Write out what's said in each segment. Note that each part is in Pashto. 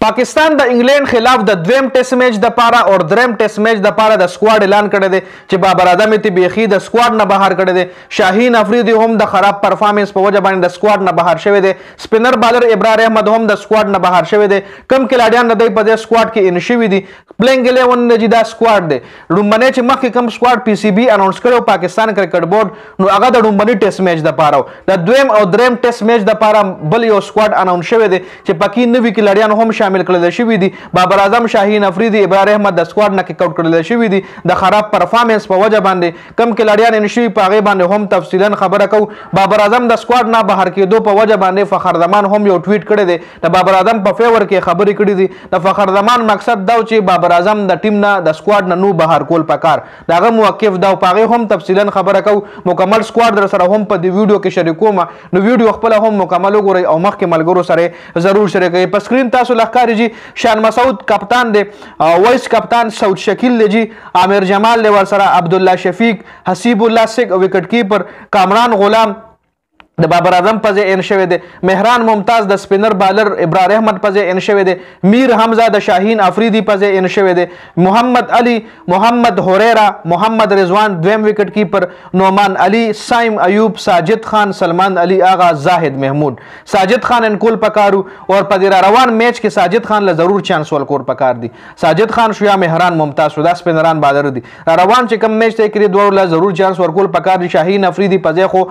पाकिस्तान د انګلند خلاف د دویم ټیسټ میچ د پاره او دریم ټیسټ میچ د پاره د سکواډ اعلان کړی دی چې بابر اعظم تی بیخي د سکواډ نه بهر کړی دی. شاهین افریدي هم د خراب پرفارمنس په وجه باندې د سکواډ نه بهر شوی دی. سپینر بالر ابرار احمد هم د سکواډ نه بهر شوی دی. کم کلاډیان د په دې سکواډ کې ان شوی دي. پلینګ 11 نه جدا سکواډ دی. لومبنه چې مخکې کم سکواډ پی سی بي اناونس کړو پاکستان کرکټ بورډ نو هغه د لومبني ټیسټ میچ د پاره د دویم او دریم ټیسټ میچ د پاره بل یو سکواډ اناونس شوی دی چې پکې نوي کلاډیان هم شامل کړل شوی دي. بابر اعظم شاهین افریدي ابرار احمد د سکواډ نه کیک اوټ کړل شوی دي د خراب پرفارمنس په وجه باندې. کم کلاډیان ان شوی په هغه باندې هم تفصیلا خبره کو. بابر اعظم د سکواډ نه بهر کېدو په وجه باندې فخر زمان هم یو ټویټ کړی دی د بابر اعظم په فیور کې خبرې کړې دي. د فخر زمان مقصد دا چې بابر اعظم د ټیم نه د سکواډ نه نو بهر کول پکار داغه موقف دا په هغه هم تفصیلا خبره کو. مکمل سکواډ در سره هم په دې ویډیو کې شریکوم نو ویډیو خپل هم مکمل وګورئ او مخکې ملګرو سره ضرور شریکئ. په سکرین تاسو لخکاری جی شان مسعود کپتان دی وایس کپتان سعود شکیل دی جی عامر جمال دی ور سره عبدالله شفیق حسیب الله سیک وکټ کیپر کامران غلام د بابر اعظم په ځای ان شوی دی. مهران ممتاز د سپینر بالر ابرار احمد په ځای ان شوی دی. میر حمزه د شاهین افریدي په ځای ان شوی دی. محمد علي محمد هوریرا محمد رضوان دویم وکټ کیپر نعمان علي سایم ایوب ساجد خان سلمان علي آغا زاهد محمود. ساجد خان انکول پکارو اور په دې روان میچ کې ساجد خان له ضرور چانس ورکور پکار دی. ساجد خان شو یا مهران ممتاز شو دا سپینران بالر دي روان چې کم میچ ته کړی دوه له ضرور چانس ورکول پکار دي. شاهین افریدي په ځای خو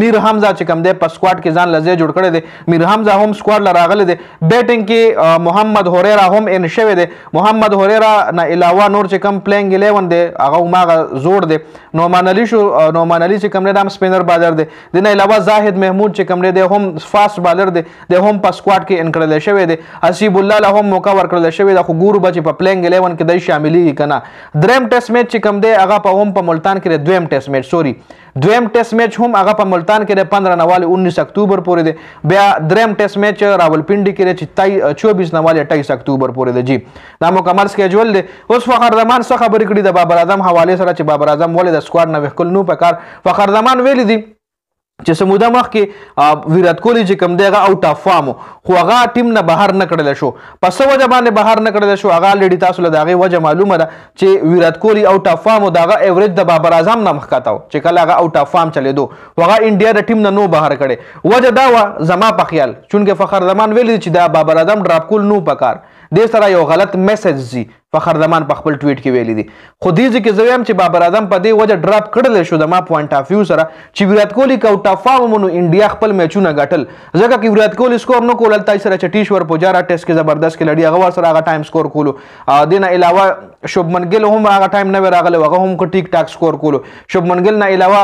میر حمزه کم دی په سکواډ کې ځان لزه جوړ کړی دی. میر حمزه هم سکواډ ل راغلی دی. بیټینګ کې محمد هوریرا هم ان شوی دی. محمد هوریرا نه علاوه نور چې کم پلینګ 11 دی هغه ماغه زوړ دی. نعمان علي شو نعمان علي چې کم دی هم سپینر بالر دی. د نه علاوه زاهد محمود چې کم دی هم فاست بالر دی د هم په سکواډ کې ان کړل شوی دی. حسیب الله له هم موقع ور کړل شوی دی خو ګورو بچ په پلینګ 11 کې دای شاملې کنه. دریم ټیسټ میچ چې کم دی هغه په هم په ملتان کې دویم ټیسټ میچ دویم ټیسټ میچ هم هغه په ملتان کې 15 نواله 19 اکتوبر پورې دی. بیا دریم ټیسټ میچ راولپنډي کې چې 24 نواله 28 اکتوبر پورې دی. جی دا مکمل سکیجول دی. اوس فخر زمان څخه خبرې کړي د بابر اعظم حواله سره چې بابر اعظم ولې د سکواډ نه وکول نو پکار. فخر زمان ویل دي چې سموده مخ کې ویرات کوهلی چې کم دی هغه اوټ اف فارم خو هغه ټیم نه بهر نه کړل شو. پس وجه باندې بهر نه کړل شو هغه لډی تاسو له دغه وجه معلومه ده چې ویرات کوهلی اوټ اف فارم دغه ایوریج د بابر اعظم نه مخکاتاو چې کله هغه اوټ اف فارم چلیدو هغه انډیا د ټیم نه نو بهر کړي. وجه دا و زما په خیال چونکه فخر زمان ویل چې دا بابر اعظم ډراپ کول نو پکار دې سره یو غلط میسج زی فخر زمان په خپل ټویټ کې ویلي دي. خو دې ځکه زه وایم چې بابر اعظم په دې وجه ډراپ کړل شو د ما پوینټ اف ویو سره چې ویرات کوهلی کوټ اف فارم نو انډیا خپل میچونه غټل ځکه چې ویرات کوهلی سکور نو کولل تای سره چټیشور پوجارا ټیسټ کې زبردست کې لړی هغه ور سره هغه ټایم سکور کولو. دینه علاوه شوبمن ګل هم هغه ټایم نه راغله هغه هم ټیک ټاک سکور کولو. شوبمن ګل نه علاوه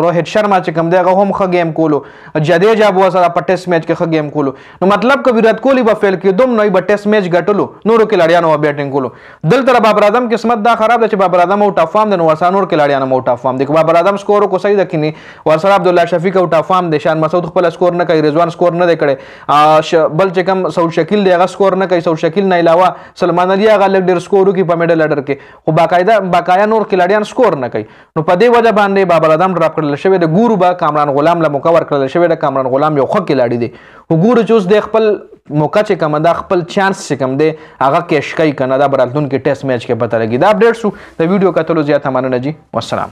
روهت شرما چې کم دی هغه هم ښه گیم کولو. جدیجا بو سره په ټیسټ میچ کې ښه گیم کولو. نو مطلب ک ویرات کوهلی به فیل کې دوم نه به ټیسټ میچ غټلو نورو کې لړیانو بیټینګ کولو. دلته بابر اعظم قسمت دا خراب ده چې بابر اعظم اوټ اف فارم د ورسانور کې لاړیان اوټ اف فارم د بابر اعظم سکور کو صحیح ده کینی ورسره عبدالله شفیق اوټ اف فارم د شان مسعود خپل سکور نه کوي رضوان سکور نه کړي بل چې کم سعود شکیل دی هغه سکور نه کوي. سعود شکیل نه علاوه سلمان علي هغه لګ ډیر سکور کوي په میډل اډر کې خو باقاعده نور کې لاړیان سکور نه کوي. نو په دې وجه باندې بابر اعظم ډراپ کړل شوی د ګورو با کامران غلام له موقع ور کړل شوی د کامران غلام یو خو کې لاړی دی وګورو چې اوس د خپل موقع چې کوم دا خپل چانس چې کوم دی هغه کېش کوي کنه دا براتون کې ټیسټ میچ کې پته لګي. دا اپډیټ شو د ویډیو کتلو زیات مننه جی والسلام.